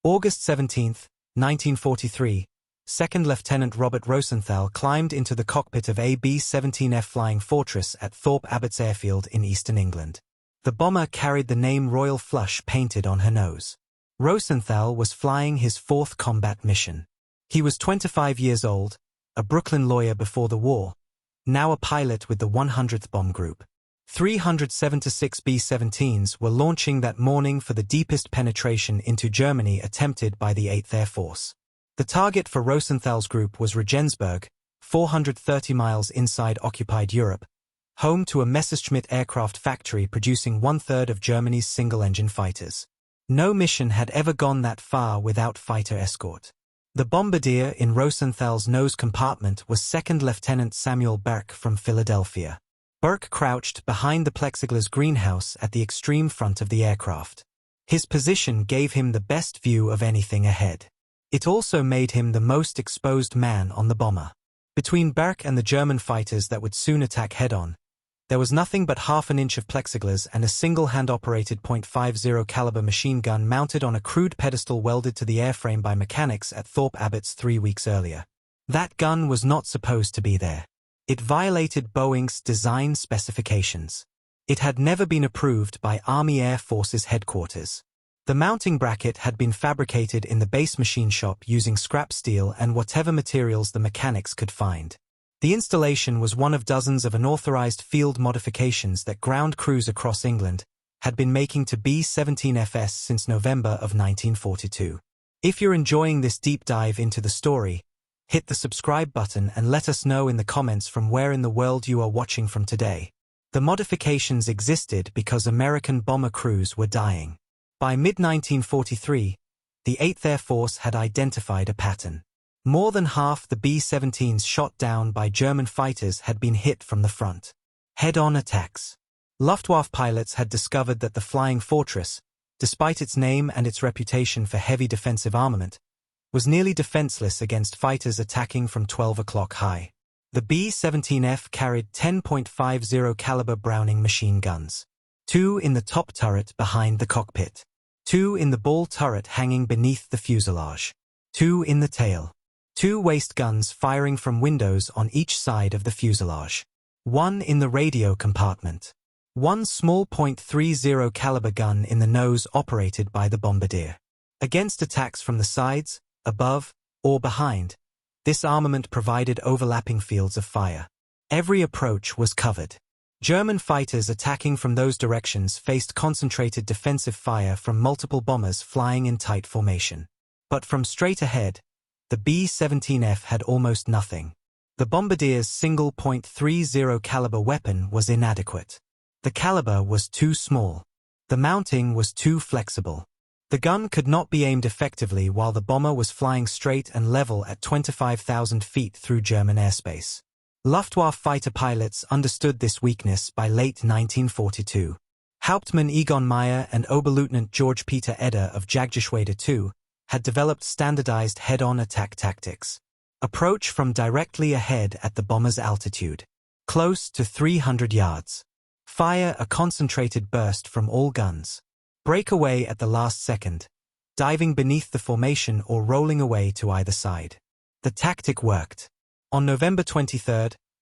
August 17th, 1943, Second Lieutenant Robert Rosenthal climbed into the cockpit of a B-17F Flying Fortress at Thorpe Abbotts airfield in eastern England. The bomber carried the name Royal Flush painted on her nose. Rosenthal was flying his fourth combat mission. He was 25 years old, a Brooklyn lawyer before the war, now a pilot with the 100th Bomb Group. 376 B-17s were launching that morning for the deepest penetration into Germany attempted by the 8th Air Force. The target for Rosenthal's group was Regensburg, 430 miles inside occupied Europe, home to a Messerschmitt aircraft factory producing one-third of Germany's single-engine fighters. No mission had ever gone that far without fighter escort. The bombardier in Rosenthal's nose compartment was Second Lieutenant Samuel Burk from Philadelphia. Burk crouched behind the Plexiglas greenhouse at the extreme front of the aircraft. His position gave him the best view of anything ahead. It also made him the most exposed man on the bomber. Between Burk and the German fighters that would soon attack head-on, there was nothing but half an inch of Plexiglas and a single hand-operated .50 caliber machine gun mounted on a crude pedestal welded to the airframe by mechanics at Thorpe Abbotts 3 weeks earlier. That gun was not supposed to be there. It violated Boeing's design specifications. It had never been approved by Army Air Forces headquarters. The mounting bracket had been fabricated in the base machine shop using scrap steel and whatever materials the mechanics could find. The installation was one of dozens of unauthorized field modifications that ground crews across England had been making to B-17Fs since November of 1942. If you're enjoying this deep dive into the story, hit the subscribe button and let us know in the comments from where in the world you are watching from today. The modifications existed because American bomber crews were dying. By mid-1943, the 8th Air Force had identified a pattern. More than half the B-17s shot down by German fighters had been hit from the front. Head-on attacks. Luftwaffe pilots had discovered that the Flying Fortress, despite its name and its reputation for heavy defensive armament, was nearly defenseless against fighters attacking from 12 o'clock high. The B-17F carried 10.50 caliber Browning machine guns. 2 in the top turret behind the cockpit. 2 in the ball turret hanging beneath the fuselage. 2 in the tail. 2 waist guns firing from windows on each side of the fuselage. 1 in the radio compartment. 1 small .30 caliber gun in the nose operated by the bombardier. Against attacks from the sides, above, or behind, this armament provided overlapping fields of fire. Every approach was covered. German fighters attacking from those directions faced concentrated defensive fire from multiple bombers flying in tight formation. But from straight ahead, the B-17F had almost nothing. The bombardier's single .30 caliber weapon was inadequate. The caliber was too small. The mounting was too flexible. The gun could not be aimed effectively while the bomber was flying straight and level at 25,000 feet through German airspace. Luftwaffe fighter pilots understood this weakness by late 1942. Hauptmann Egon Meyer and Oberleutnant George Peter Eder of Jagdgeschwader II had developed standardized head-on attack tactics. Approach from directly ahead at the bomber's altitude, close to 300 yards. Fire a concentrated burst from all guns. Break away at the last second, diving beneath the formation or rolling away to either side. The tactic worked. On November 23,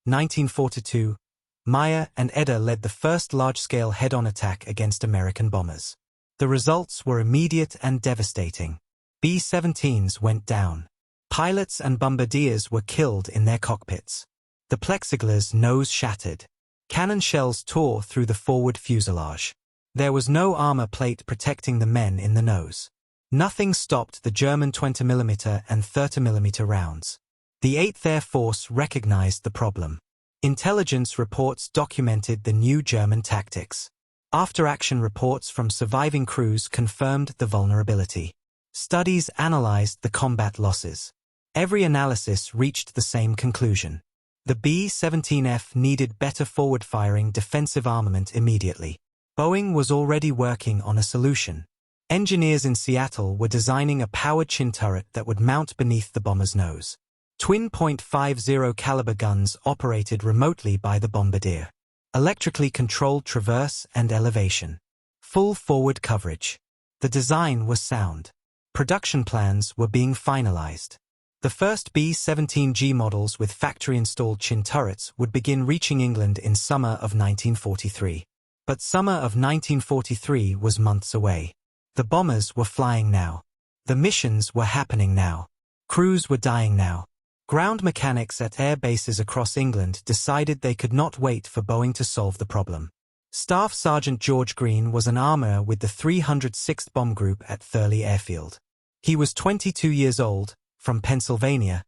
1942, Meyer and Eder led the first large-scale head-on attack against American bombers. The results were immediate and devastating. B-17s went down. Pilots and bombardiers were killed in their cockpits. The Plexiglas nose shattered. Cannon shells tore through the forward fuselage. There was no armor plate protecting the men in the nose. Nothing stopped the German 20mm and 30mm rounds. The 8th Air Force recognized the problem. Intelligence reports documented the new German tactics. After-action reports from surviving crews confirmed the vulnerability. Studies analyzed the combat losses. Every analysis reached the same conclusion. The B-17F needed better forward-firing defensive armament immediately. Boeing was already working on a solution. Engineers in Seattle were designing a powered chin turret that would mount beneath the bomber's nose. Twin .50 caliber guns operated remotely by the bombardier. Electrically controlled traverse and elevation. Full forward coverage. The design was sound. Production plans were being finalized. The first B-17G models with factory-installed chin turrets would begin reaching England in summer of 1943. But summer of 1943 was months away. The bombers were flying now. The missions were happening now. Crews were dying now. Ground mechanics at air bases across England decided they could not wait for Boeing to solve the problem. Staff Sergeant George Green was an armourer with the 306th Bomb Group at Thurley Airfield. He was 22 years old, from Pennsylvania,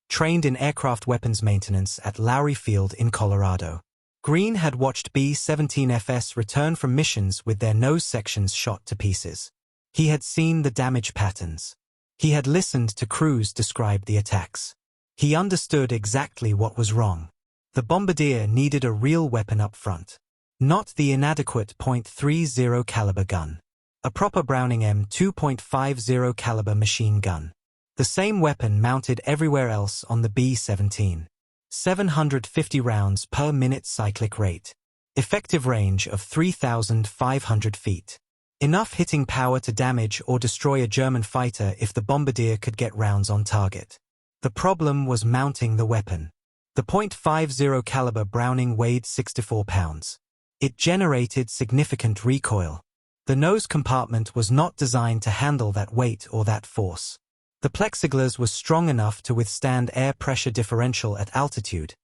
trained in aircraft weapons maintenance at Lowry Field in Colorado. Green had watched B-17Fs return from missions with their nose sections shot to pieces. He had seen the damage patterns. He had listened to crews describe the attacks. He understood exactly what was wrong. The bombardier needed a real weapon up front. Not the inadequate .30 caliber gun. A proper Browning M2.50 caliber machine gun. The same weapon mounted everywhere else on the B-17. 750 rounds per minute cyclic rate. Effective range of 3,500 feet. Enough hitting power to damage or destroy a German fighter if the bombardier could get rounds on target. The problem was mounting the weapon. The .50 caliber Browning weighed 64 pounds. It generated significant recoil. The nose compartment was not designed to handle that weight or that force. The Plexiglas was strong enough to withstand air pressure differential at altitude,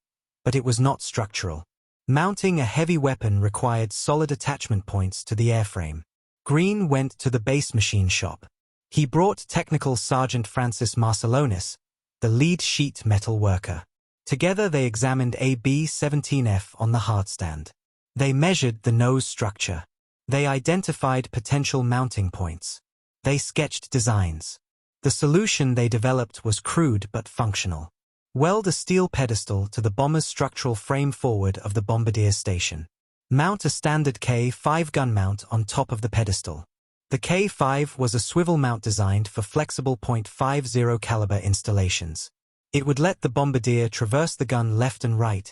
but it was not structural. Mounting a heavy weapon required solid attachment points to the airframe. Green went to the base machine shop. He brought Technical Sergeant Francis Marcellonis, the lead sheet metal worker. Together they examined a B-17F on the hardstand. They measured the nose structure. They identified potential mounting points. They sketched designs. The solution they developed was crude but functional. Weld a steel pedestal to the bomber's structural frame forward of the bombardier station. Mount a standard K5 gun mount on top of the pedestal. The K5 was a swivel mount designed for flexible .50 caliber installations. It would let the bombardier traverse the gun left and right,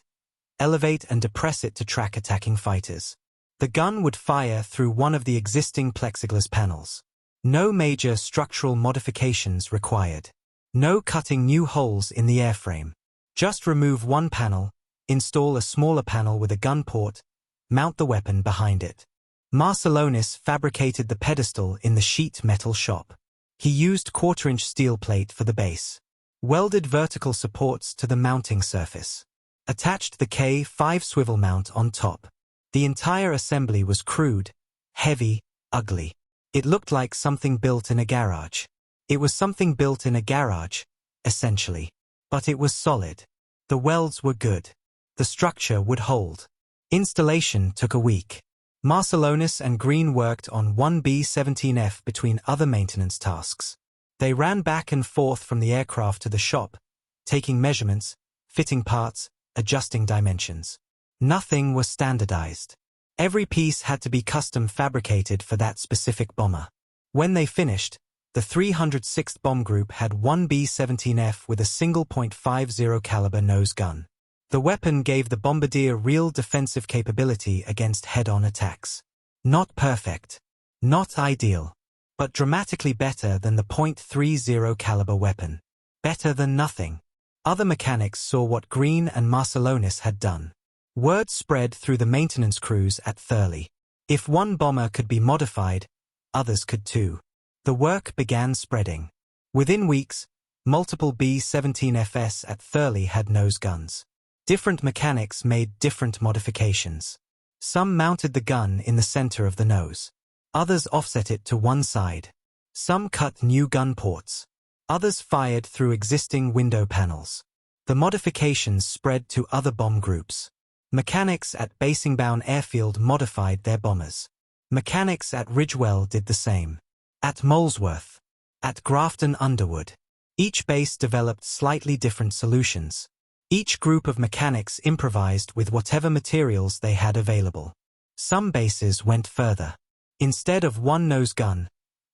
elevate and depress it to track attacking fighters. The gun would fire through one of the existing Plexiglas panels. No major structural modifications required. No cutting new holes in the airframe. Just remove one panel, install a smaller panel with a gun port, mount the weapon behind it. Marcellonis fabricated the pedestal in the sheet metal shop. He used 1/4-inch steel plate for the base. Welded vertical supports to the mounting surface. Attached the K5 swivel mount on top. The entire assembly was crude, heavy, ugly. It looked like something built in a garage. It was something built in a garage, essentially. But it was solid. The welds were good. The structure would hold. Installation took a week. Marcellonis and Green worked on one B-17F between other maintenance tasks. They ran back and forth from the aircraft to the shop, taking measurements, fitting parts, adjusting dimensions. Nothing was standardized. Every piece had to be custom fabricated for that specific bomber. When they finished, the 306th Bomb Group had one B-17F with a single .50 caliber nose gun. The weapon gave the bombardier real defensive capability against head-on attacks. Not perfect. Not ideal. But dramatically better than the .30 caliber weapon. Better than nothing. Other mechanics saw what Green and Marcellonis had done. Word spread through the maintenance crews at Thurley. If one bomber could be modified, others could too. The work began spreading. Within weeks, multiple B-17Fs at Thurley had nose guns. Different mechanics made different modifications. Some mounted the gun in the center of the nose. Others offset it to one side. Some cut new gun ports. Others fired through existing window panels. The modifications spread to other bomb groups. Mechanics at Basingbourn Airfield modified their bombers. Mechanics at Ridgewell did the same. At Molesworth. At Grafton Underwood. Each base developed slightly different solutions. Each group of mechanics improvised with whatever materials they had available. Some bases went further. Instead of one nose gun,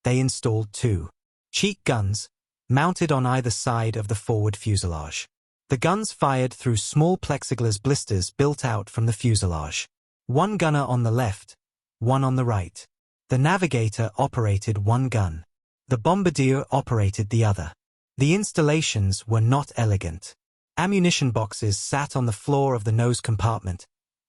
they installed two cheek guns, mounted on either side of the forward fuselage. The guns fired through small Plexiglas blisters built out from the fuselage. One gunner on the left, one on the right. The navigator operated one gun. The bombardier operated the other. The installations were not elegant. Ammunition boxes sat on the floor of the nose compartment,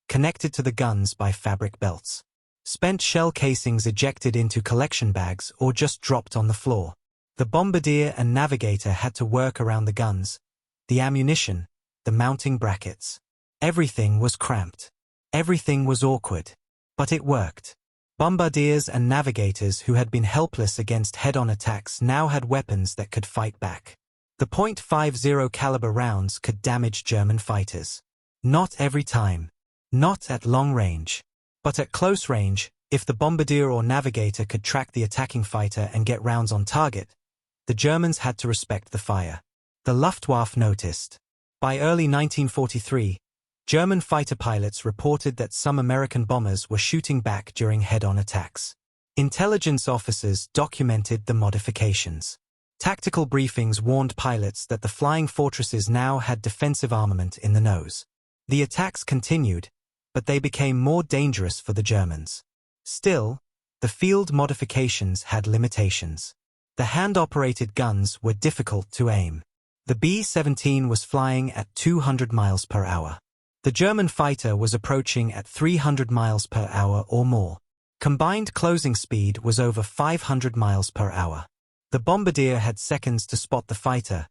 connected to the guns by fabric belts. Spent shell casings ejected into collection bags or just dropped on the floor. The bombardier and navigator had to work around the guns, the ammunition, the mounting brackets. Everything was cramped. Everything was awkward. But it worked. Bombardiers and navigators who had been helpless against head-on attacks now had weapons that could fight back. The .50 caliber rounds could damage German fighters. Not every time. Not at long range. But at close range, if the bombardier or navigator could track the attacking fighter and get rounds on target, the Germans had to respect the fire. The Luftwaffe noticed. By early 1943, German fighter pilots reported that some American bombers were shooting back during head-on attacks. Intelligence officers documented the modifications. Tactical briefings warned pilots that the Flying Fortresses now had defensive armament in the nose. The attacks continued, but they became more dangerous for the Germans. Still, the field modifications had limitations. The hand-operated guns were difficult to aim. The B-17 was flying at 200 miles per hour. The German fighter was approaching at 300 miles per hour or more. Combined closing speed was over 500 miles per hour. The bombardier had seconds to spot the fighter,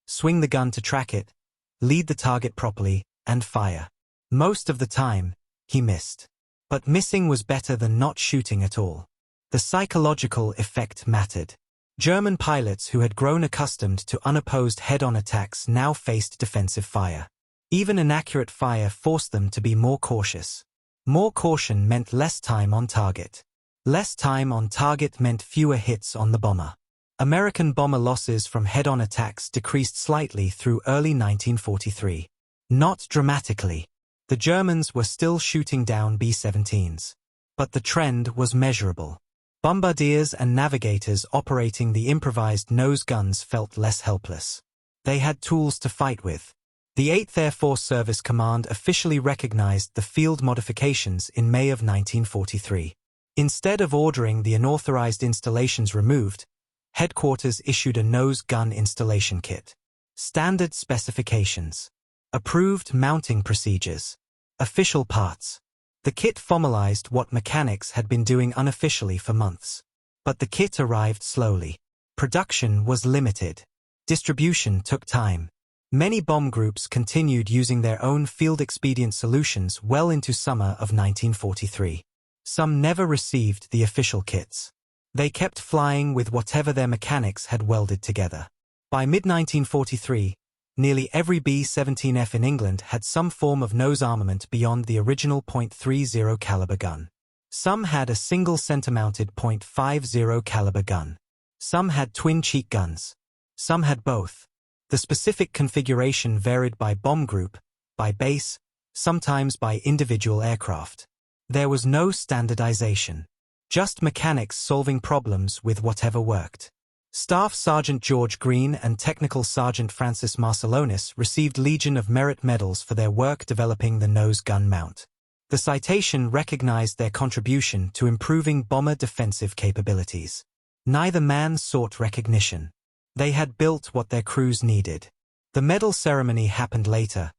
swing the gun to track it, lead the target properly, and fire. Most of the time, he missed. But missing was better than not shooting at all. The psychological effect mattered. German pilots who had grown accustomed to unopposed head-on attacks now faced defensive fire. Even inaccurate fire forced them to be more cautious. More caution meant less time on target. Less time on target meant fewer hits on the bomber. American bomber losses from head-on attacks decreased slightly through early 1943. Not dramatically. The Germans were still shooting down B-17s. But the trend was measurable. Bombardiers and navigators operating the improvised nose guns felt less helpless. They had tools to fight with. The 8th Air Force Service Command officially recognized the field modifications in May of 1943. Instead of ordering the unauthorized installations removed, headquarters issued a nose gun installation kit. Standard specifications. Approved mounting procedures. Official parts. The kit formalized what mechanics had been doing unofficially for months. But the kit arrived slowly. Production was limited. Distribution took time. Many bomb groups continued using their own field-expedient solutions well into summer of 1943. Some never received the official kits. They kept flying with whatever their mechanics had welded together. By mid-1943, nearly every B-17F in England had some form of nose armament beyond the original .30 caliber gun. Some had a single center-mounted .50 caliber gun. Some had twin-cheek guns. Some had both. The specific configuration varied by bomb group, by base, sometimes by individual aircraft. There was no standardization. Just mechanics solving problems with whatever worked. Staff Sergeant George Green and Technical Sergeant Francis Marcellonis received Legion of Merit medals for their work developing the nose gun mount. The citation recognized their contribution to improving bomber defensive capabilities. Neither man sought recognition. They had built what their crews needed. The medal ceremony happened later,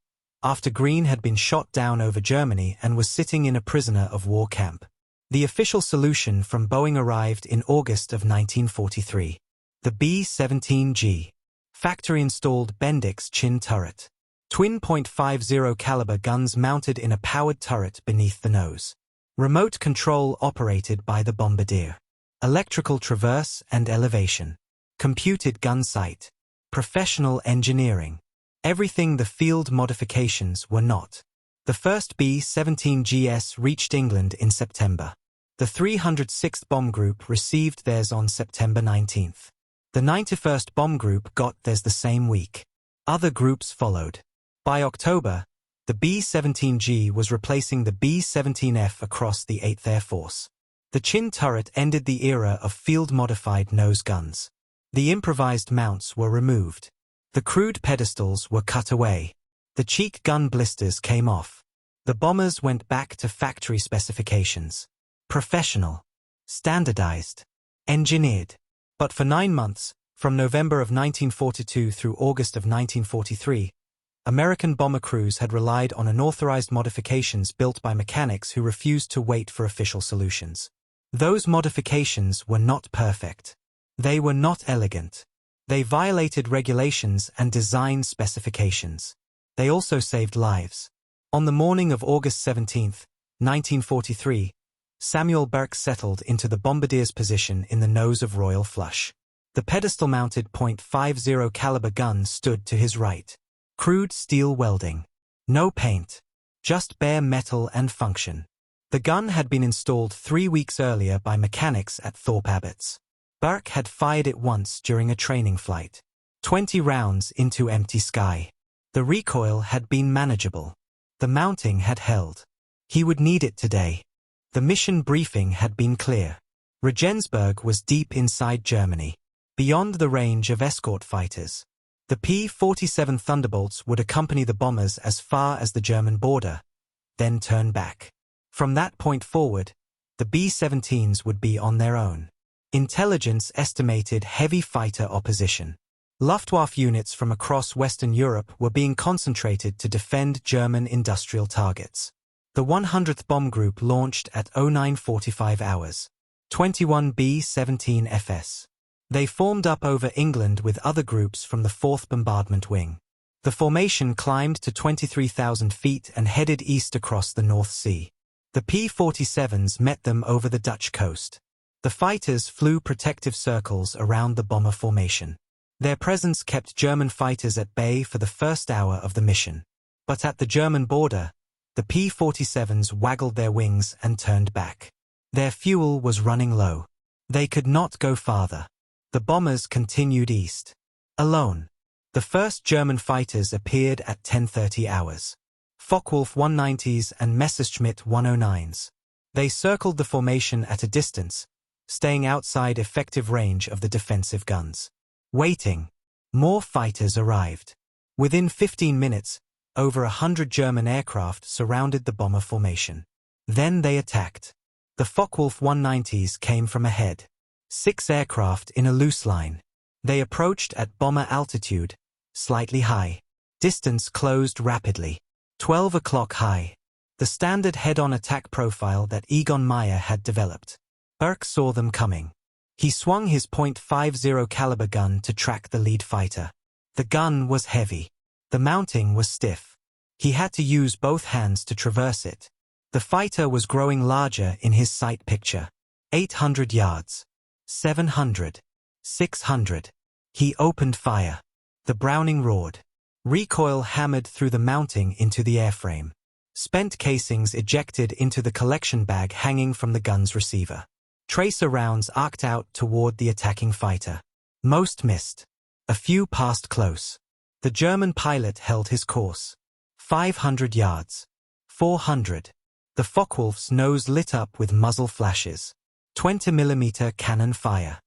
after Green had been shot down over Germany and was sitting in a prisoner of war camp. The official solution from Boeing arrived in August of 1943. The B-17G. Factory-installed Bendix chin turret. Twin .50 caliber guns mounted in a powered turret beneath the nose. Remote control operated by the bombardier. Electrical traverse and elevation. Computed gun sight. Professional engineering. Everything the field modifications were not. The first B-17GS reached England in September. The 306th Bomb Group received theirs on September 19th. The 91st Bomb Group got theirs the same week. Other groups followed. By October, the B-17G was replacing the B-17F across the 8th Air Force. The chin turret ended the era of field-modified nose guns. The improvised mounts were removed. The crude pedestals were cut away. The cheek gun blisters came off. The bombers went back to factory specifications. Professional. Standardized. Engineered. But for 9 months, from November of 1942 through August of 1943, American bomber crews had relied on unauthorized modifications built by mechanics who refused to wait for official solutions. Those modifications were not perfect. They were not elegant. They violated regulations and design specifications. They also saved lives. On the morning of August 17, 1943, Samuel Burk settled into the bombardier's position in the nose of Royal Flush. The pedestal-mounted .50 caliber gun stood to his right. Crude steel welding. No paint. Just bare metal and function. The gun had been installed 3 weeks earlier by mechanics at Thorpe Abbotts. Burk had fired it once during a training flight. 20 rounds into empty sky. The recoil had been manageable. The mounting had held. He would need it today. The mission briefing had been clear. Regensburg was deep inside Germany, beyond the range of escort fighters. The P-47 Thunderbolts would accompany the bombers as far as the German border, then turn back. From that point forward, the B-17s would be on their own. Intelligence estimated heavy fighter opposition. Luftwaffe units from across Western Europe were being concentrated to defend German industrial targets. The 100th Bomb Group launched at 09:45 hours. 21 B-17Fs. They formed up over England with other groups from the 4th Bombardment Wing. The formation climbed to 23,000 feet and headed east across the North Sea. The P-47s met them over the Dutch coast. The fighters flew protective circles around the bomber formation. Their presence kept German fighters at bay for the first hour of the mission. But at the German border, the P-47s waggled their wings and turned back. Their fuel was running low. They could not go farther. The bombers continued east. Alone. The first German fighters appeared at 10:30 hours. Focke-Wulf 190s and Messerschmitt 109s. They circled the formation at a distance, staying outside effective range of the defensive guns. Waiting. More fighters arrived. Within 15 minutes, over 100 German aircraft surrounded the bomber formation. Then they attacked. The Focke-Wulf 190s came from ahead. 6 aircraft in a loose line. They approached at bomber altitude, slightly high. Distance closed rapidly. 12 o'clock high. The standard head-on attack profile that Egon Meyer had developed. Burk saw them coming. He swung his .50 caliber gun to track the lead fighter. The gun was heavy. The mounting was stiff. He had to use both hands to traverse it. The fighter was growing larger in his sight picture. 800 yards. 700. 600. He opened fire. The Browning roared. Recoil hammered through the mounting into the airframe. Spent casings ejected into the collection bag hanging from the gun's receiver. Tracer rounds arced out toward the attacking fighter. Most missed. A few passed close. The German pilot held his course. 500 yards. 400. The Focke-Wulf's nose lit up with muzzle flashes. 20mm cannon fire.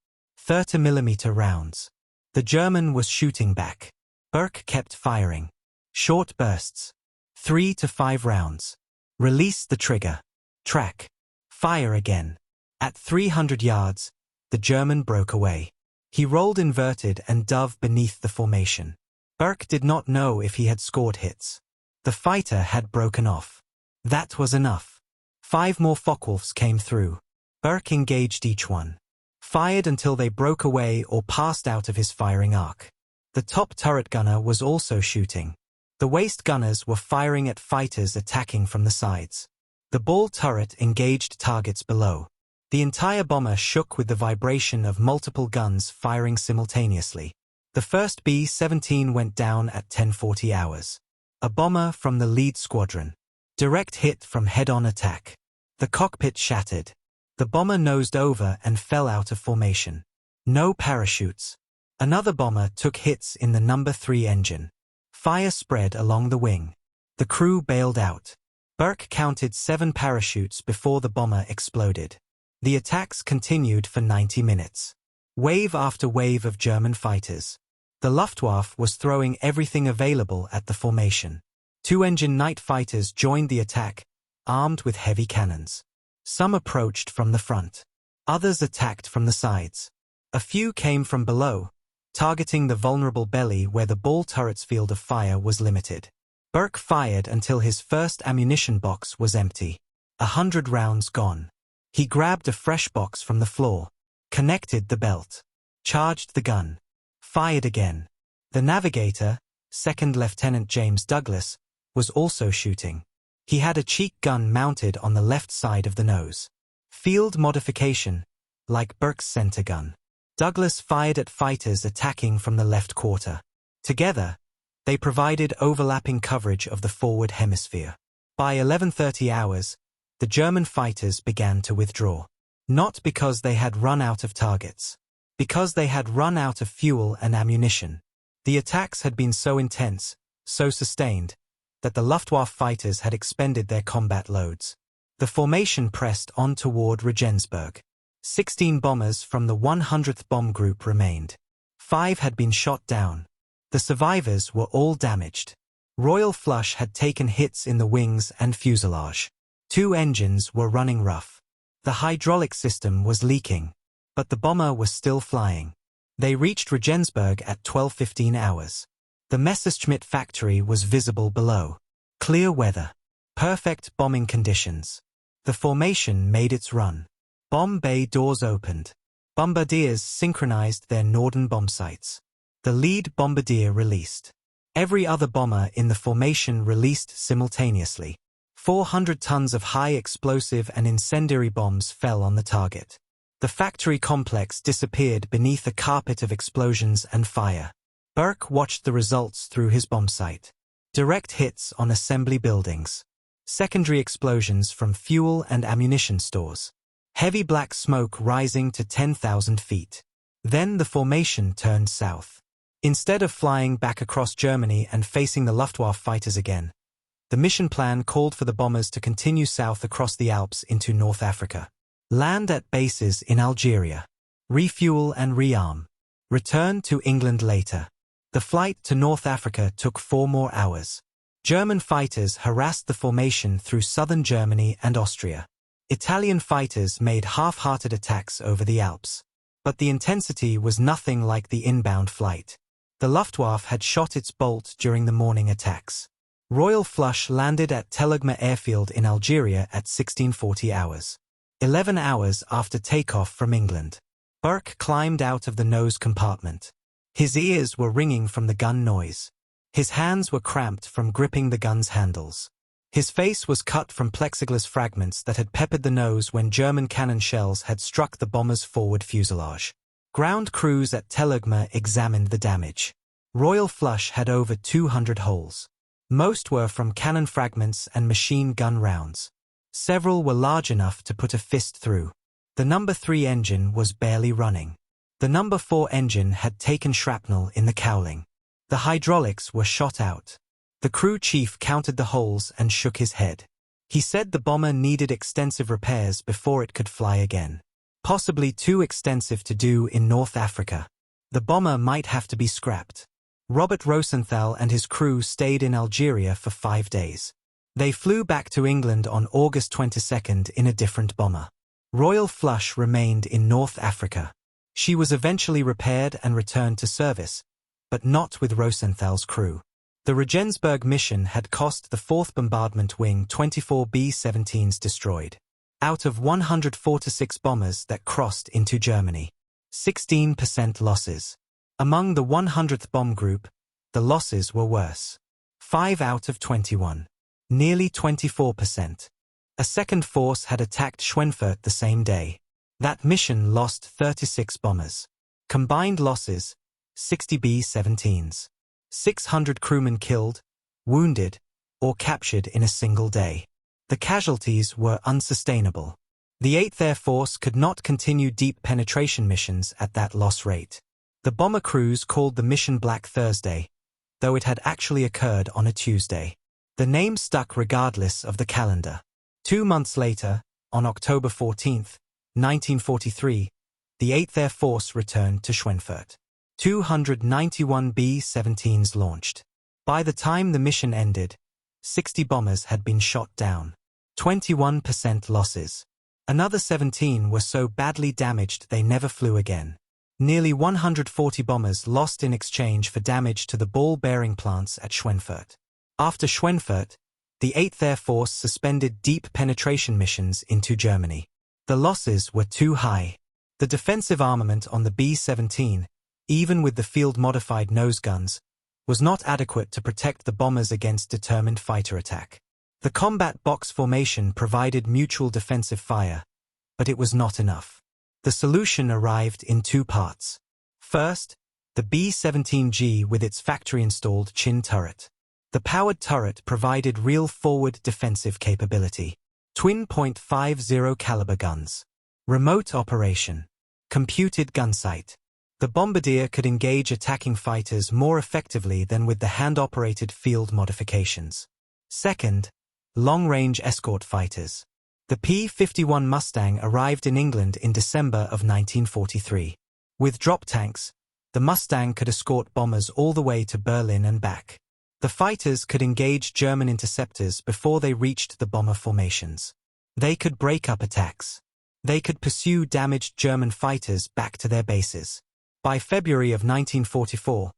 30mm rounds. The German was shooting back. Burk kept firing. Short bursts. 3 to 5 rounds. Release the trigger. Track. Fire again. At 300 yards, the German broke away. He rolled inverted and dove beneath the formation. Burk did not know if he had scored hits. The fighter had broken off. That was enough. 5 more Focke-Wulfs came through. Burk engaged each one. Fired until they broke away or passed out of his firing arc. The top turret gunner was also shooting. The waist gunners were firing at fighters attacking from the sides. The ball turret engaged targets below. The entire bomber shook with the vibration of multiple guns firing simultaneously. The first B-17 went down at 10:40 hours. A bomber from the lead squadron. Direct hit from head-on attack. The cockpit shattered. The bomber nosed over and fell out of formation. No parachutes. Another bomber took hits in the number 3 engine. Fire spread along the wing. The crew bailed out. Burk counted 7 parachutes before the bomber exploded. The attacks continued for 90 minutes. Wave after wave of German fighters. The Luftwaffe was throwing everything available at the formation. 2-engine night fighters joined the attack, armed with heavy cannons. Some approached from the front. Others attacked from the sides. A few came from below, targeting the vulnerable belly where the ball turret's field of fire was limited. Burk fired until his first ammunition box was empty. 100 rounds gone. He grabbed a fresh box from the floor, connected the belt, charged the gun, fired again. The navigator, Second Lieutenant James Douglas, was also shooting. He had a cheek gun mounted on the left side of the nose. Field modification, like Burke's center gun. Douglas fired at fighters attacking from the left quarter. Together, they provided overlapping coverage of the forward hemisphere. By 11:30 hours, the German fighters began to withdraw. Not because they had run out of targets. Because they had run out of fuel and ammunition. The attacks had been so intense, so sustained, that the Luftwaffe fighters had expended their combat loads. The formation pressed on toward Regensburg. 16 bombers from the 100th Bomb Group remained. 5 had been shot down. The survivors were all damaged. Royal Flush had taken hits in the wings and fuselage. 2 engines were running rough. The hydraulic system was leaking. But the bomber was still flying. They reached Regensburg at 12:15 hours. The Messerschmitt factory was visible below. Clear weather. Perfect bombing conditions. The formation made its run. Bomb bay doors opened. Bombardiers synchronized their northern bomb sights. The lead bombardier released. Every other bomber in the formation released simultaneously. 400 tons of high explosive and incendiary bombs fell on the target. The factory complex disappeared beneath a carpet of explosions and fire. Burke watched the results through his bomb sight. Direct hits on assembly buildings. Secondary explosions from fuel and ammunition stores. Heavy black smoke rising to 10,000 feet. Then the formation turned south. Instead of flying back across Germany and facing the Luftwaffe fighters again, the mission plan called for the bombers to continue south across the Alps into North Africa. Land at bases in Algeria. Refuel and rearm. Return to England later. The flight to North Africa took 4 more hours. German fighters harassed the formation through southern Germany and Austria. Italian fighters made half-hearted attacks over the Alps. But the intensity was nothing like the inbound flight. The Luftwaffe had shot its bolt during the morning attacks. Royal Flush landed at Telagma airfield in Algeria at 16:40 hours. 11 hours after takeoff from England. Burke climbed out of the nose compartment. His ears were ringing from the gun noise. His hands were cramped from gripping the gun's handles. His face was cut from plexiglas fragments that had peppered the nose when German cannon shells had struck the bomber's forward fuselage. Ground crews at Telagma examined the damage. Royal Flush had over 200 holes. Most were from cannon fragments and machine gun rounds. Several were large enough to put a fist through. The No. 3 engine was barely running. The No. 4 engine had taken shrapnel in the cowling. The hydraulics were shot out. The crew chief counted the holes and shook his head. He said the bomber needed extensive repairs before it could fly again. Possibly too extensive to do in North Africa. The bomber might have to be scrapped. Robert Rosenthal and his crew stayed in Algeria for 5 days. They flew back to England on August 22nd in a different bomber. Royal Flush remained in North Africa. She was eventually repaired and returned to service, but not with Rosenthal's crew. The Regensburg mission had cost the 4th Bombardment Wing 24 B-17s destroyed. Out of 146 bombers that crossed into Germany. 16% losses. Among the 100th Bomb Group, the losses were worse. 5 out of 21. Nearly 24%. A second force had attacked Schweinfurt the same day. That mission lost 36 bombers. Combined losses, 60 B-17s. 600 crewmen killed, wounded, or captured in a single day. The casualties were unsustainable. The 8th Air Force could not continue deep penetration missions at that loss rate. The bomber crews called the mission Black Thursday, though it had actually occurred on a Tuesday. The name stuck regardless of the calendar. 2 months later, on October 14, 1943, the 8th Air Force returned to Schweinfurt. 291 B-17s launched. By the time the mission ended, 60 bombers had been shot down. 21% losses. Another 17 were so badly damaged they never flew again. Nearly 140 bombers lost in exchange for damage to the ball bearing plants at Schweinfurt. After Schweinfurt, the 8th Air Force suspended deep penetration missions into Germany. The losses were too high. The defensive armament on the B-17, even with the field-modified nose guns, was not adequate to protect the bombers against determined fighter attack. The combat box formation provided mutual defensive fire, but it was not enough. The solution arrived in two parts. First, the B-17G with its factory-installed chin turret. The powered turret provided real forward defensive capability. Twin .50 caliber guns. Remote operation. Computed gunsight. The bombardier could engage attacking fighters more effectively than with the hand-operated field modifications. Second, long-range escort fighters. The P-51 Mustang arrived in England in December of 1943. With drop tanks, the Mustang could escort bombers all the way to Berlin and back. The fighters could engage German interceptors before they reached the bomber formations. They could break up attacks. They could pursue damaged German fighters back to their bases. By February of 1944,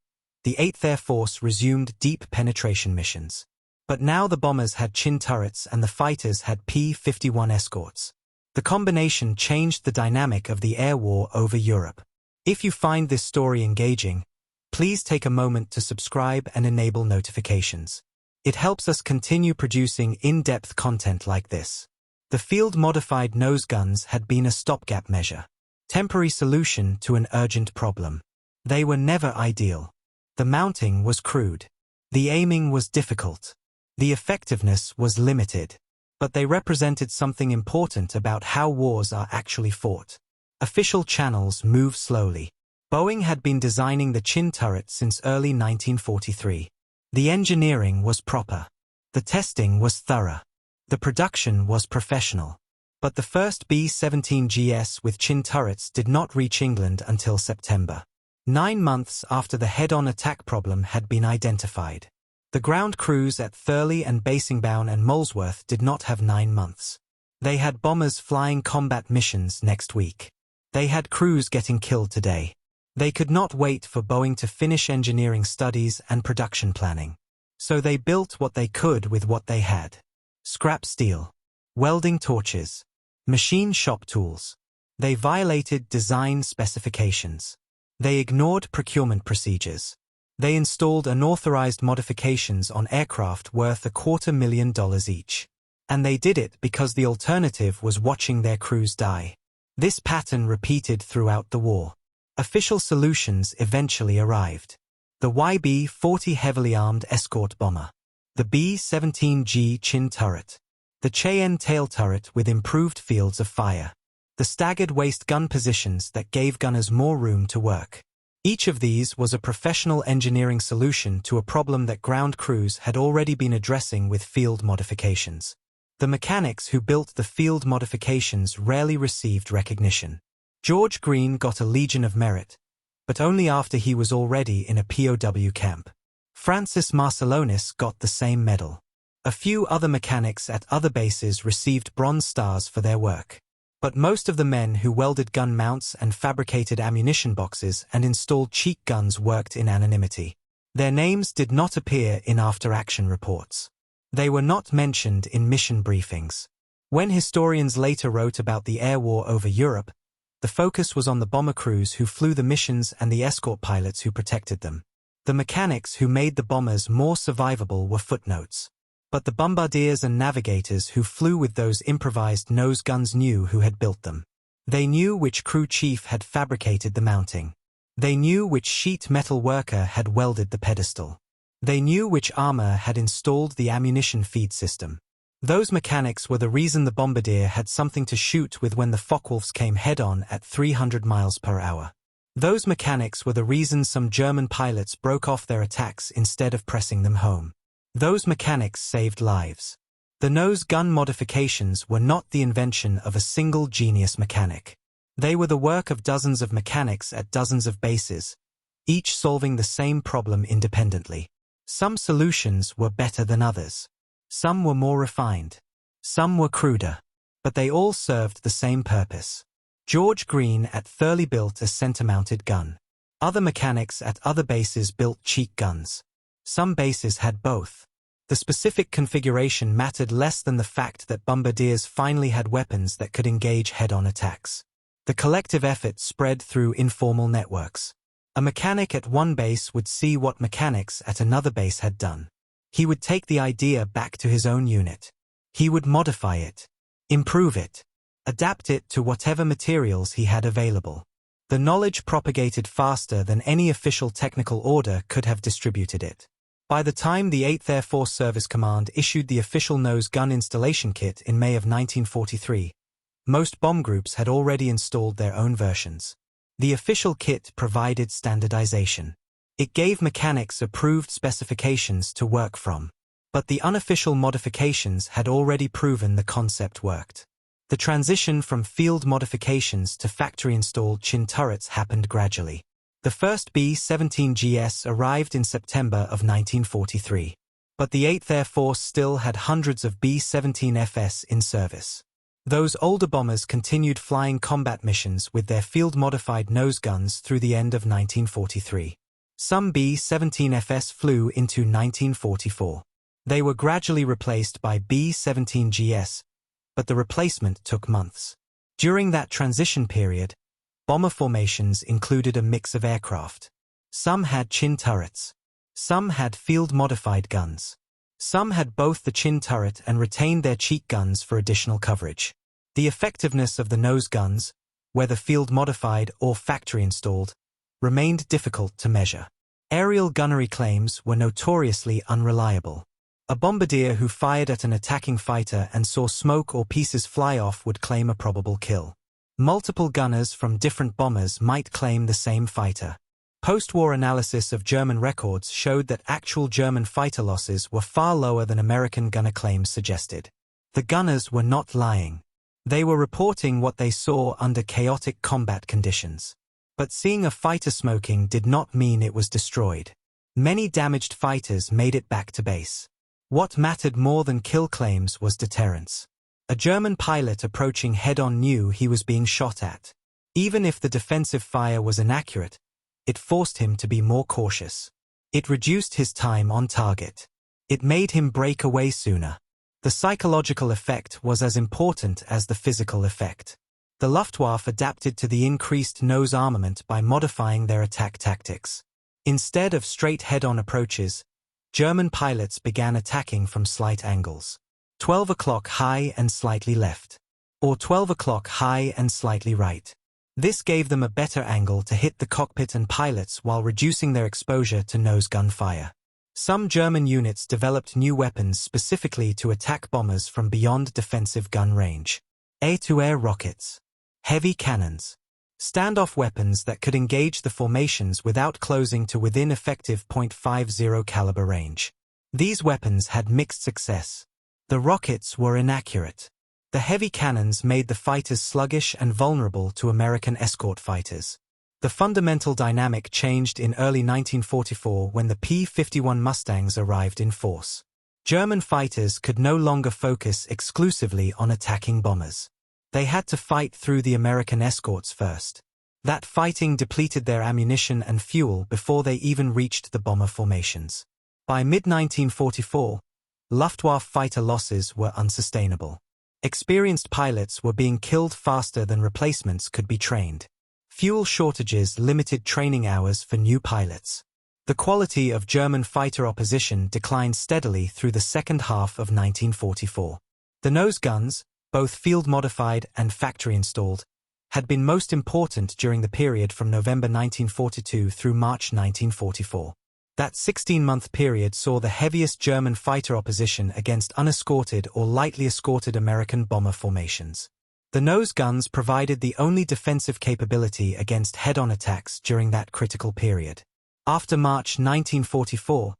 the 8th Air Force resumed deep penetration missions. But now the bombers had chin turrets and the fighters had P-51 escorts. The combination changed the dynamic of the air war over Europe. If you find this story engaging, please take a moment to subscribe and enable notifications. It helps us continue producing in-depth content like this. The field-modified nose guns had been a stopgap measure. Temporary solution to an urgent problem. They were never ideal. The mounting was crude. The aiming was difficult. The effectiveness was limited. But they represented something important about how wars are actually fought. Official channels move slowly. Boeing had been designing the chin turret since early 1943. The engineering was proper. The testing was thorough. The production was professional. But the first B-17GS with chin turrets did not reach England until September. 9 months after the head-on attack problem had been identified. The ground crews at Thurley and Basingbourn and Molesworth did not have 9 months. They had bombers flying combat missions next week. They had crews getting killed today. They could not wait for Boeing to finish engineering studies and production planning. So they built what they could with what they had. Scrap steel. Welding torches. Machine shop tools. They violated design specifications. They ignored procurement procedures. They installed unauthorized modifications on aircraft worth $250,000 each. And they did it because the alternative was watching their crews die. This pattern repeated throughout the war. Official solutions eventually arrived. The YB-40 heavily armed escort bomber. The B-17G chin turret. The Cheyenne tail turret with improved fields of fire. The staggered waist gun positions that gave gunners more room to work. Each of these was a professional engineering solution to a problem that ground crews had already been addressing with field modifications. The mechanics who built the field modifications rarely received recognition. George Green got a Legion of Merit, but only after he was already in a POW camp. Francis Marcellonis got the same medal. A few other mechanics at other bases received Bronze Stars for their work. But most of the men who welded gun mounts and fabricated ammunition boxes and installed cheek guns worked in anonymity. Their names did not appear in after-action reports. They were not mentioned in mission briefings. When historians later wrote about the air war over Europe, the focus was on the bomber crews who flew the missions and the escort pilots who protected them. The mechanics who made the bombers more survivable were footnotes. But the bombardiers and navigators who flew with those improvised nose guns knew who had built them. They knew which crew chief had fabricated the mounting. They knew which sheet metal worker had welded the pedestal. They knew which armor had installed the ammunition feed system. Those mechanics were the reason the bombardier had something to shoot with when the Focke-Wulfs came head-on at 300 miles per hour. Those mechanics were the reason some German pilots broke off their attacks instead of pressing them home. Those mechanics saved lives. The nose gun modifications were not the invention of a single genius mechanic. They were the work of dozens of mechanics at dozens of bases, each solving the same problem independently. Some solutions were better than others. Some were more refined. Some were cruder. But they all served the same purpose. George Green at Thurley built a center-mounted gun. Other mechanics at other bases built cheek guns. Some bases had both. The specific configuration mattered less than the fact that bombardiers finally had weapons that could engage head-on attacks. The collective effort spread through informal networks. A mechanic at one base would see what mechanics at another base had done. He would take the idea back to his own unit. He would modify it, improve it, adapt it to whatever materials he had available. The knowledge propagated faster than any official technical order could have distributed it. By the time the 8th Air Force Service Command issued the official nose gun installation kit in May of 1943, most bomb groups had already installed their own versions. The official kit provided standardization. It gave mechanics approved specifications to work from. But the unofficial modifications had already proven the concept worked. The transition from field modifications to factory-installed chin turrets happened gradually. The first B-17GS arrived in September of 1943. But the 8th Air Force still had hundreds of B-17Fs in service. Those older bombers continued flying combat missions with their field-modified nose guns through the end of 1943. Some B-17Fs flew into 1944. They were gradually replaced by B-17GS, but the replacement took months. During that transition period, bomber formations included a mix of aircraft. Some had chin turrets. Some had field-modified guns. Some had both the chin turret and retained their cheek guns for additional coverage. The effectiveness of the nose guns, whether field-modified or factory-installed, remained difficult to measure. Aerial gunnery claims were notoriously unreliable. A bombardier who fired at an attacking fighter and saw smoke or pieces fly off would claim a probable kill. Multiple gunners from different bombers might claim the same fighter. Post-war analysis of German records showed that actual German fighter losses were far lower than American gunner claims suggested. The gunners were not lying. They were reporting what they saw under chaotic combat conditions. But seeing a fighter smoking did not mean it was destroyed. Many damaged fighters made it back to base. What mattered more than kill claims was deterrence. A German pilot approaching head-on knew he was being shot at. Even if the defensive fire was inaccurate, it forced him to be more cautious. It reduced his time on target. It made him break away sooner. The psychological effect was as important as the physical effect. The Luftwaffe adapted to the increased nose armament by modifying their attack tactics. Instead of straight head-on approaches, German pilots began attacking from slight angles. 12 o'clock high and slightly left. Or 12 o'clock high and slightly right. This gave them a better angle to hit the cockpit and pilots while reducing their exposure to nose gun fire. Some German units developed new weapons specifically to attack bombers from beyond defensive gun range. Air-to-air rockets. Heavy cannons. Standoff weapons that could engage the formations without closing to within effective .50 caliber range. These weapons had mixed success. The rockets were inaccurate. The heavy cannons made the fighters sluggish and vulnerable to American escort fighters. The fundamental dynamic changed in early 1944 when the P-51 Mustangs arrived in force. German fighters could no longer focus exclusively on attacking bombers. They had to fight through the American escorts first. That fighting depleted their ammunition and fuel before they even reached the bomber formations. By mid-1944, Luftwaffe fighter losses were unsustainable. Experienced pilots were being killed faster than replacements could be trained. Fuel shortages limited training hours for new pilots. The quality of German fighter opposition declined steadily through the second half of 1944. The nose guns, both field-modified and factory-installed, had been most important during the period from November 1942 through March 1944. That 16-month period saw the heaviest German fighter opposition against unescorted or lightly escorted American bomber formations. The nose guns provided the only defensive capability against head-on attacks during that critical period. After March 1944,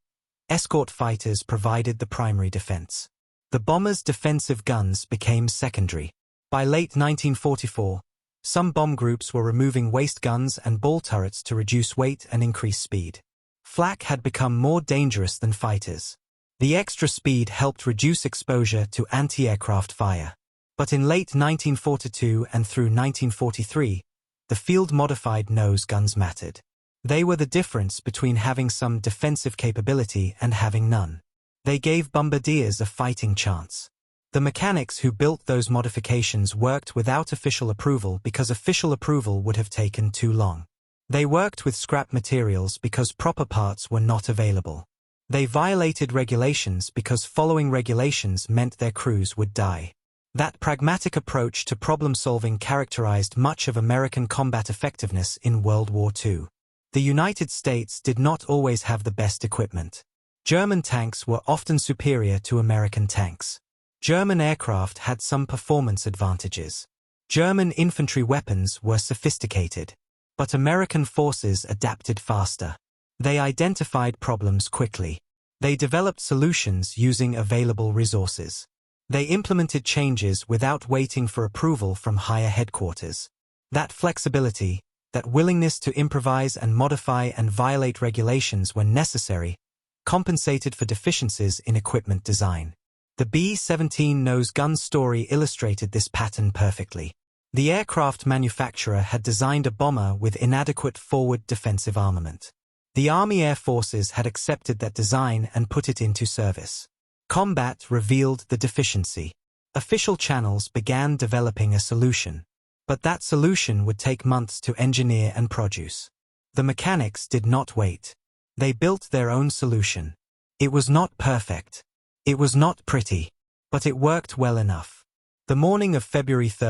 escort fighters provided the primary defense. The bombers' defensive guns became secondary. By late 1944, some bomb groups were removing waist guns and ball turrets to reduce weight and increase speed. Flak had become more dangerous than fighters. The extra speed helped reduce exposure to anti-aircraft fire. But in late 1942 and through 1943, the field-modified nose guns mattered. They were the difference between having some defensive capability and having none. They gave bombardiers a fighting chance. The mechanics who built those modifications worked without official approval because official approval would have taken too long. They worked with scrap materials because proper parts were not available. They violated regulations because following regulations meant their crews would die. That pragmatic approach to problem-solving characterized much of American combat effectiveness in World War II. The United States did not always have the best equipment. German tanks were often superior to American tanks. German aircraft had some performance advantages. German infantry weapons were sophisticated. But American forces adapted faster. They identified problems quickly. They developed solutions using available resources. They implemented changes without waiting for approval from higher headquarters. That flexibility, that willingness to improvise and modify and violate regulations when necessary, compensated for deficiencies in equipment design. The B-17 nose gun story illustrated this pattern perfectly. The aircraft manufacturer had designed a bomber with inadequate forward defensive armament. The Army Air Forces had accepted that design and put it into service. Combat revealed the deficiency. Official channels began developing a solution. But that solution would take months to engineer and produce. The mechanics did not wait. They built their own solution. It was not perfect. It was not pretty. But it worked well enough. The morning of February 3,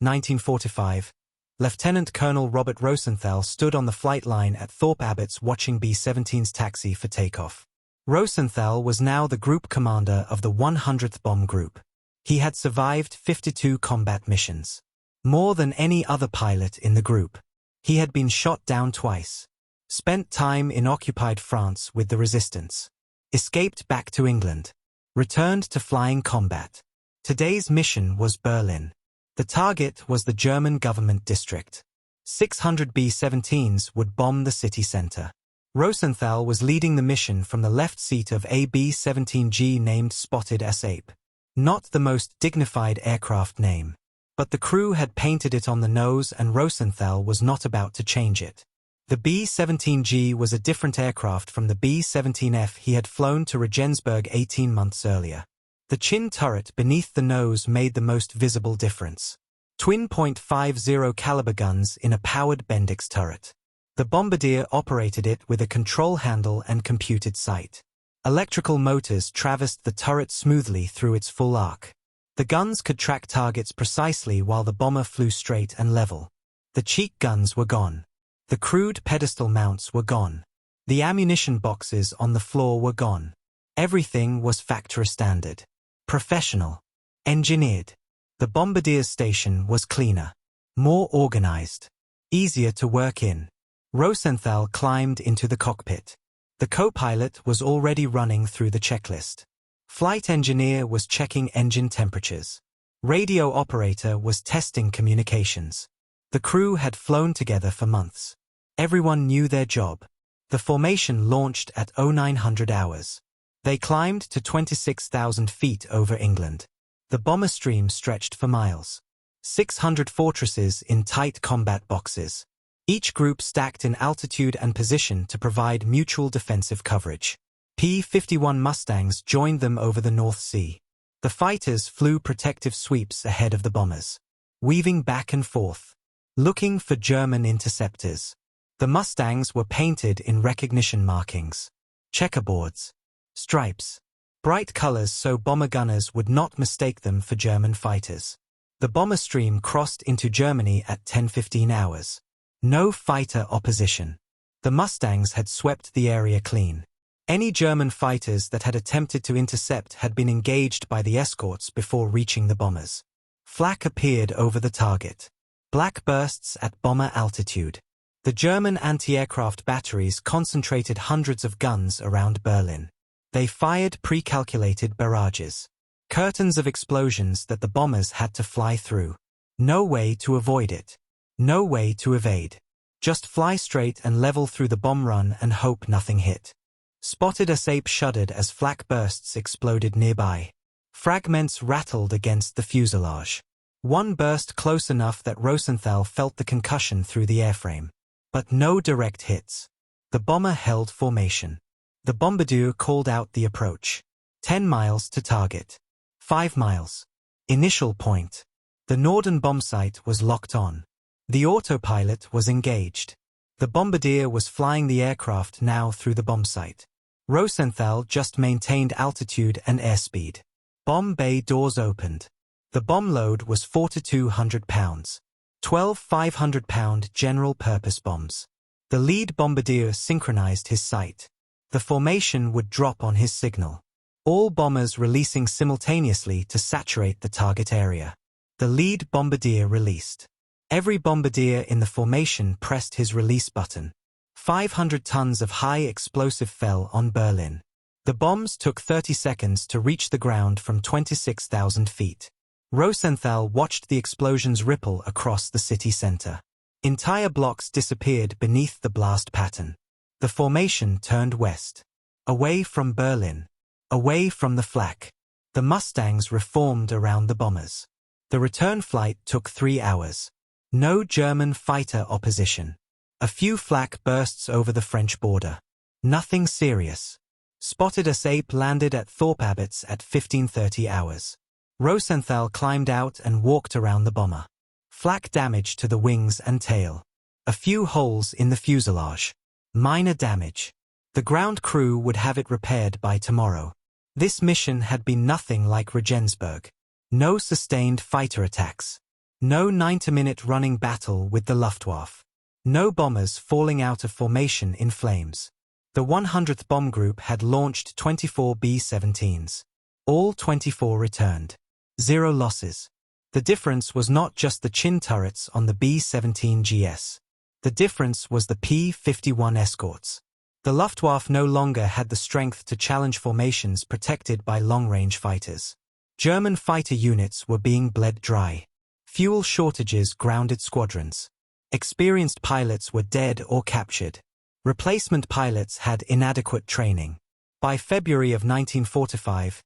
1945, Lieutenant Colonel Robert Rosenthal stood on the flight line at Thorpe Abbotts watching B-17s taxi for takeoff. Rosenthal was now the group commander of the 100th Bomb Group. He had survived 52 combat missions. More than any other pilot in the group. He had been shot down twice. Spent time in occupied France with the resistance. Escaped back to England. Returned to flying combat. Today's mission was Berlin. The target was the German government district. 600 B-17s would bomb the city center. Rosenthal was leading the mission from the left seat of a B-17G named Spotted Ape. Not the most dignified aircraft name. But the crew had painted it on the nose and Rosenthal was not about to change it. The B-17G was a different aircraft from the B-17F he had flown to Regensburg 18 months earlier. The chin turret beneath the nose made the most visible difference. Twin .50 caliber guns in a powered Bendix turret. The bombardier operated it with a control handle and computed sight. Electrical motors traversed the turret smoothly through its full arc. The guns could track targets precisely while the bomber flew straight and level. The cheek guns were gone. The crude pedestal mounts were gone. The ammunition boxes on the floor were gone. Everything was factory standard. Professional. Engineered. The bombardier's station was cleaner. More organized. Easier to work in. Rosenthal climbed into the cockpit. The co-pilot was already running through the checklist. Flight engineer was checking engine temperatures. Radio operator was testing communications. The crew had flown together for months. Everyone knew their job. The formation launched at 0900 hours. They climbed to 26,000 feet over England. The bomber stream stretched for miles. 600 fortresses in tight combat boxes. Each group stacked in altitude and position to provide mutual defensive coverage. P-51 Mustangs joined them over the North Sea. The fighters flew protective sweeps ahead of the bombers, weaving back and forth, looking for German interceptors. The Mustangs were painted in recognition markings, checkerboards, stripes, bright colors so bomber gunners would not mistake them for German fighters. The bomber stream crossed into Germany at 10:15 hours. No fighter opposition. The Mustangs had swept the area clean. Any German fighters that had attempted to intercept had been engaged by the escorts before reaching the bombers. Flak appeared over the target. Black bursts at bomber altitude. The German anti-aircraft batteries concentrated hundreds of guns around Berlin. They fired pre-calculated barrages. Curtains of explosions that the bombers had to fly through. No way to avoid it. No way to evade. Just fly straight and level through the bomb run and hope nothing hit. Spotted Ape shuddered as flak bursts exploded nearby. Fragments rattled against the fuselage. One burst close enough that Rosenthal felt the concussion through the airframe. But no direct hits. The bomber held formation. The bombardier called out the approach. 10 miles to target. 5 miles. Initial point. The Norden bombsight was locked on. The autopilot was engaged. The bombardier was flying the aircraft now through the bombsight. Rosenthal just maintained altitude and airspeed. Bomb bay doors opened. The bomb load was 4,200 pounds. 12 500-pound general-purpose bombs. The lead bombardier synchronized his sight. The formation would drop on his signal. All bombers releasing simultaneously to saturate the target area. The lead bombardier released. Every bombardier in the formation pressed his release button. 500 tons of high explosive fell on Berlin. The bombs took 30 seconds to reach the ground from 26,000 feet. Rosenthal watched the explosions ripple across the city center. Entire blocks disappeared beneath the blast pattern. The formation turned west. Away from Berlin. Away from the flak. The Mustangs reformed around the bombers. The return flight took 3 hours. No German fighter opposition. A few flak bursts over the French border. Nothing serious. Spotted as ape landed at Thorpe Abbotts at 15:30 hours. Rosenthal climbed out and walked around the bomber. Flak damage to the wings and tail. A few holes in the fuselage. Minor damage. The ground crew would have it repaired by tomorrow. This mission had been nothing like Regensburg. No sustained fighter attacks. No 90-minute running battle with the Luftwaffe. No bombers falling out of formation in flames. The 100th Bomb Group had launched 24 B-17s. All 24 returned. 0 losses. The difference was not just the chin turrets on the B-17GS. The difference was the P-51 escorts. The Luftwaffe no longer had the strength to challenge formations protected by long-range fighters. German fighter units were being bled dry. Fuel shortages grounded squadrons. Experienced pilots were dead or captured. Replacement pilots had inadequate training. By February of 1945,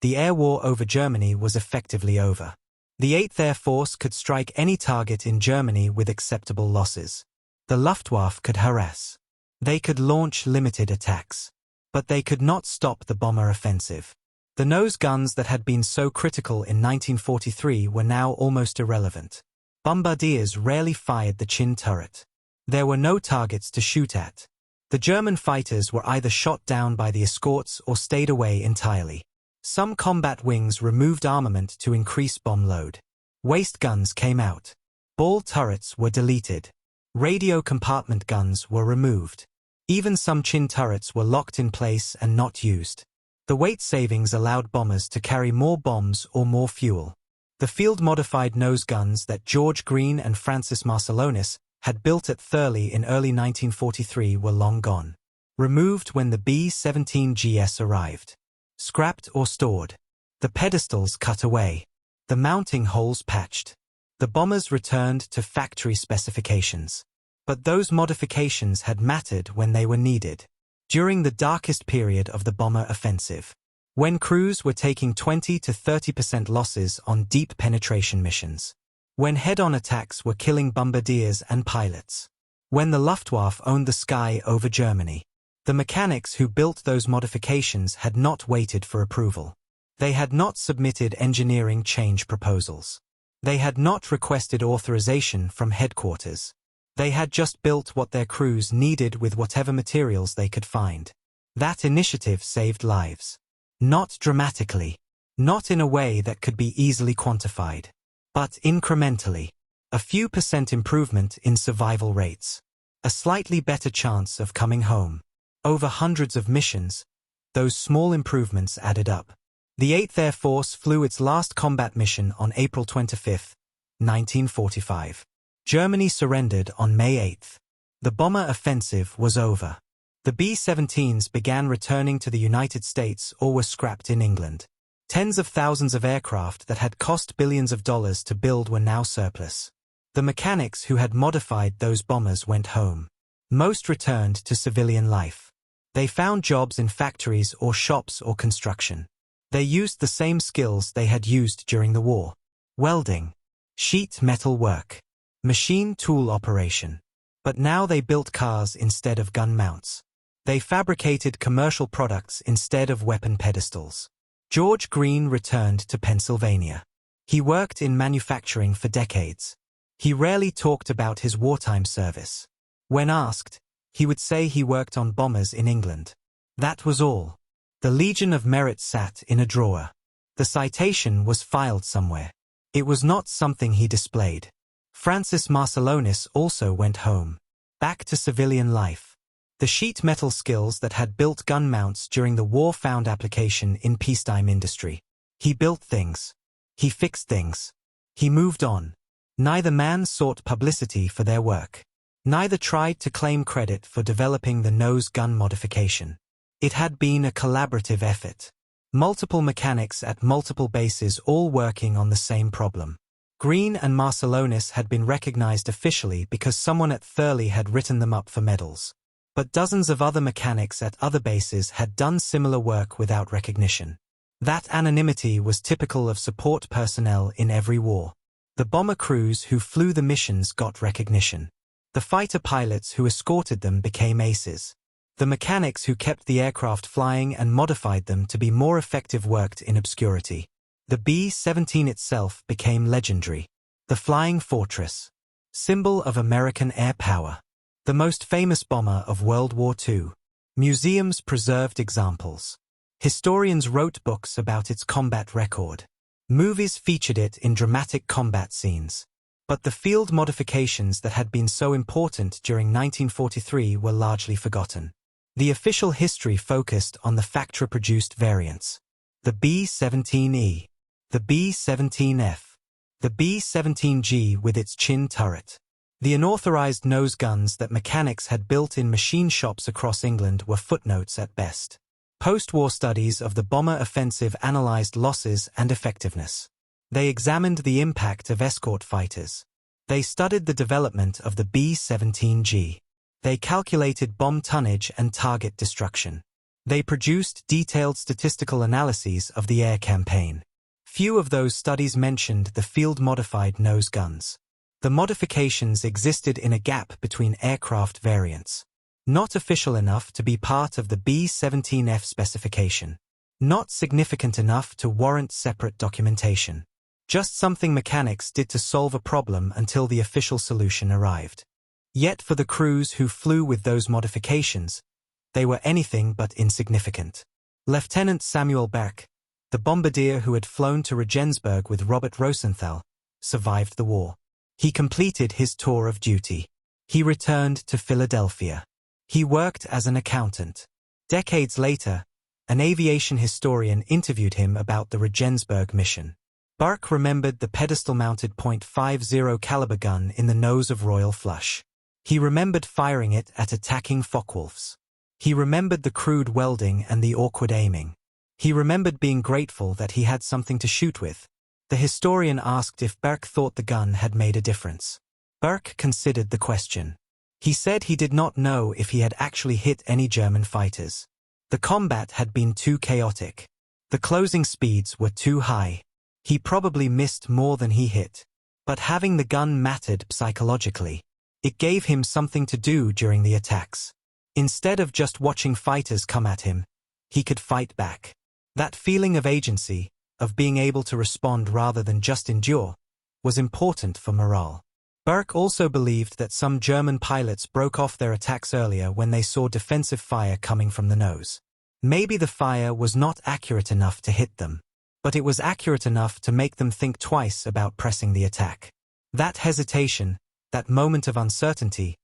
the air war over Germany was effectively over. The 8th Air Force could strike any target in Germany with acceptable losses. The Luftwaffe could harass. They could launch limited attacks. But they could not stop the bomber offensive. The nose guns that had been so critical in 1943 were now almost irrelevant. Bombardiers rarely fired the chin turret. There were no targets to shoot at. The German fighters were either shot down by the escorts or stayed away entirely. Some combat wings removed armament to increase bomb load. Waist guns came out. Ball turrets were deleted. Radio compartment guns were removed. Even some chin turrets were locked in place and not used. The weight savings allowed bombers to carry more bombs or more fuel. The field-modified nose guns that George Green and Francis Marcellonis had built at Thurley in early 1943 were long gone. Removed when the B-17GS arrived. Scrapped or stored. The pedestals cut away. The mounting holes patched. The bombers returned to factory specifications. But those modifications had mattered when they were needed. During the darkest period of the bomber offensive. When crews were taking 20 to 30% losses on deep penetration missions. When head-on attacks were killing bombardiers and pilots. When the Luftwaffe owned the sky over Germany. The mechanics who built those modifications had not waited for approval. They had not submitted engineering change proposals. They had not requested authorization from headquarters. They had just built what their crews needed with whatever materials they could find. That initiative saved lives. Not dramatically. Not in a way that could be easily quantified. But incrementally. A few % improvement in survival rates. A slightly better chance of coming home. Over hundreds of missions, those small improvements added up. The 8th Air Force flew its last combat mission on April 25, 1945. Germany surrendered on May 8. The bomber offensive was over. The B-17s began returning to the United States or were scrapped in England. Tens of thousands of aircraft that had cost billions of dollars to build were now surplus. The mechanics who had modified those bombers went home. Most returned to civilian life. They found jobs in factories or shops or construction. They used the same skills they had used during the war. Welding. sheet metal work, machine tool operation. But now they built cars instead of gun mounts. They fabricated commercial products instead of weapon pedestals. George Green returned to Pennsylvania. He worked in manufacturing for decades. He rarely talked about his wartime service. When asked, he would say he worked on bombers in England. That was all. The Legion of Merit sat in a drawer. The citation was filed somewhere. It was not something he displayed. Francis Marcellonis also went home, back to civilian life. The sheet metal skills that had built gun mounts during the war found application in peacetime industry. He built things. He fixed things. He moved on. Neither man sought publicity for their work. Neither tried to claim credit for developing the nose gun modification. It had been a collaborative effort. Multiple mechanics at multiple bases all working on the same problem. Green and Marcellonis had been recognized officially because someone at Thurley had written them up for medals. But dozens of other mechanics at other bases had done similar work without recognition. That anonymity was typical of support personnel in every war. The bomber crews who flew the missions got recognition. The fighter pilots who escorted them became aces. The mechanics who kept the aircraft flying and modified them to be more effective worked in obscurity. The B-17 itself became legendary. The Flying Fortress, symbol of American air power. The most famous bomber of World War II. Museums preserved examples. Historians wrote books about its combat record. Movies featured it in dramatic combat scenes. But the field modifications that had been so important during 1943 were largely forgotten. The official history focused on the factory-produced variants. The B-17E, the B-17F, the B-17G with its chin turret. The unauthorized nose guns that mechanics had built in machine shops across England were footnotes at best. Post-war studies of the bomber offensive analyzed losses and effectiveness. They examined the impact of escort fighters. They studied the development of the B-17G. They calculated bomb tonnage and target destruction. They produced detailed statistical analyses of the air campaign. Few of those studies mentioned the field-modified nose guns. The modifications existed in a gap between aircraft variants. Not official enough to be part of the B-17F specification. Not significant enough to warrant separate documentation. Just something mechanics did to solve a problem until the official solution arrived. Yet for the crews who flew with those modifications, they were anything but insignificant. Lieutenant Samuel Burk, the bombardier who had flown to Regensburg with Robert Rosenthal, survived the war. He completed his tour of duty. He returned to Philadelphia. He worked as an accountant. Decades later, an aviation historian interviewed him about the Regensburg mission. Burk remembered the pedestal-mounted .50 caliber gun in the nose of Royal Flush. He remembered firing it at attacking Focke-Wulfs. He remembered the crude welding and the awkward aiming. He remembered being grateful that he had something to shoot with. The historian asked if Burk thought the gun had made a difference. Burk considered the question. He said he did not know if he had actually hit any German fighters. The combat had been too chaotic. The closing speeds were too high. He probably missed more than he hit. But having the gun mattered psychologically. It gave him something to do during the attacks. Instead of just watching fighters come at him, he could fight back. That feeling of agency, of being able to respond rather than just endure, was important for morale. Burk also believed that some German pilots broke off their attacks earlier when they saw defensive fire coming from the nose. Maybe the fire was not accurate enough to hit them, but it was accurate enough to make them think twice about pressing the attack. That hesitation, that moment of uncertainty,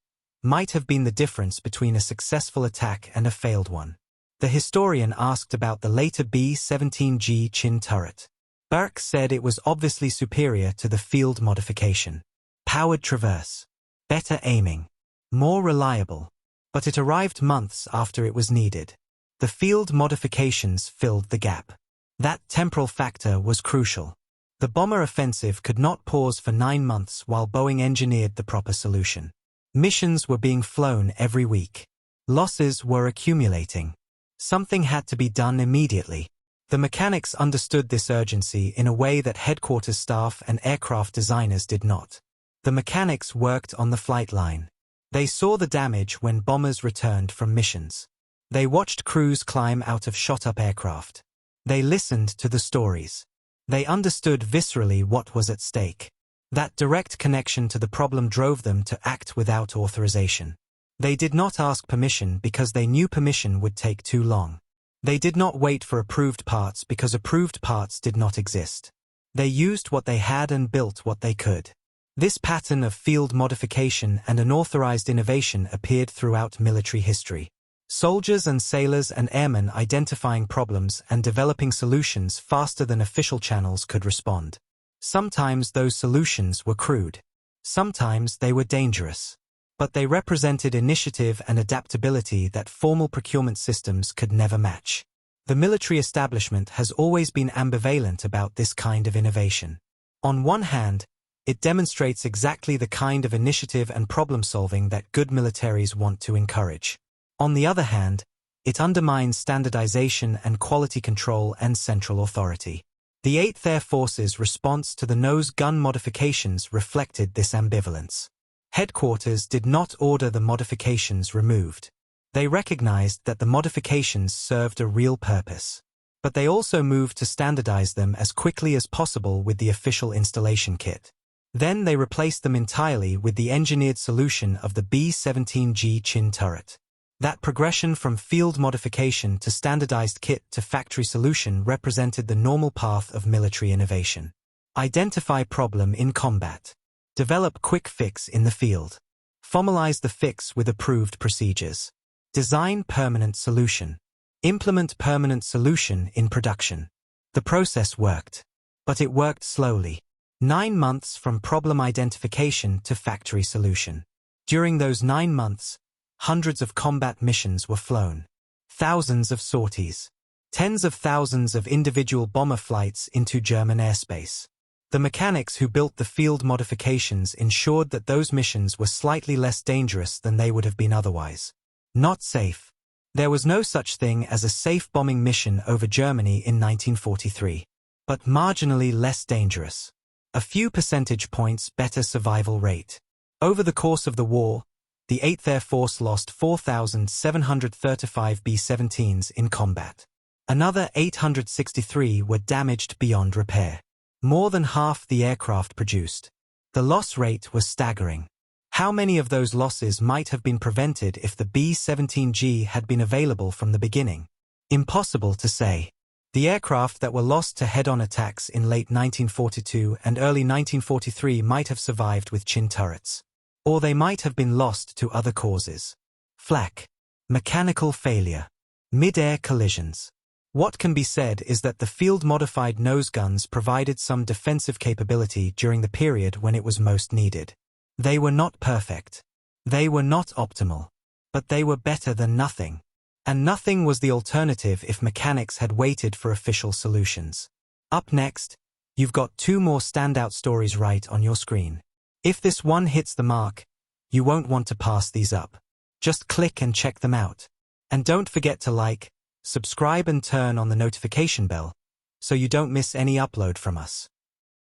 might have been the difference between a successful attack and a failed one. The historian asked about the later B-17G chin turret. Burk said it was obviously superior to the field modification. Powered traverse, better aiming, more reliable, but it arrived months after it was needed. The field modifications filled the gap. That temporal factor was crucial. The bomber offensive could not pause for 9 months while Boeing engineered the proper solution. Missions were being flown every week. Losses were accumulating. Something had to be done immediately. The mechanics understood this urgency in a way that headquarters staff and aircraft designers did not. The mechanics worked on the flight line. They saw the damage when bombers returned from missions. They watched crews climb out of shot-up aircraft. They listened to the stories. They understood viscerally what was at stake. That direct connection to the problem drove them to act without authorization. They did not ask permission because they knew permission would take too long. They did not wait for approved parts because approved parts did not exist. They used what they had and built what they could. This pattern of field modification and unauthorized innovation appeared throughout military history. Soldiers and sailors and airmen identifying problems and developing solutions faster than official channels could respond. Sometimes those solutions were crude. Sometimes they were dangerous. But they represented initiative and adaptability that formal procurement systems could never match. The military establishment has always been ambivalent about this kind of innovation. On one hand, it demonstrates exactly the kind of initiative and problem-solving that good militaries want to encourage. On the other hand, it undermines standardization and quality control and central authority. The 8th Air Force's response to the nose gun modifications reflected this ambivalence. Headquarters did not order the modifications removed. They recognized that the modifications served a real purpose. But they also moved to standardize them as quickly as possible with the official installation kit. Then they replaced them entirely with the engineered solution of the B-17G chin turret. That progression from field modification to standardized kit to factory solution represented the normal path of military innovation. Identify problem in combat. Develop quick fix in the field. Formalize the fix with approved procedures. Design permanent solution. Implement permanent solution in production. The process worked. But it worked slowly. 9 months from problem identification to factory solution. During those 9 months, hundreds of combat missions were flown. Thousands of sorties. Tens of thousands of individual bomber flights into German airspace. The mechanics who built the field modifications ensured that those missions were slightly less dangerous than they would have been otherwise. Not safe. There was no such thing as a safe bombing mission over Germany in 1943. But marginally less dangerous. A few percentage points better survival rate. Over the course of the war, the 8th Air Force lost 4,735 B-17s in combat. Another 863 were damaged beyond repair. More than half the aircraft produced. The loss rate was staggering. How many of those losses might have been prevented if the B-17G had been available from the beginning? Impossible to say. The aircraft that were lost to head-on attacks in late 1942 and early 1943 might have survived with chin turrets. Or they might have been lost to other causes. Flak. Mechanical failure. Mid-air collisions. What can be said is that the field-modified nose guns provided some defensive capability during the period when it was most needed. They were not perfect. They were not optimal. But they were better than nothing. And nothing was the alternative if mechanics had waited for official solutions. Up next, you've got 2 more standout stories right on your screen. If this one hits the mark, you won't want to pass these up. Just click and check them out. And don't forget to like, subscribe and turn on the notification bell, so you don't miss any upload from us.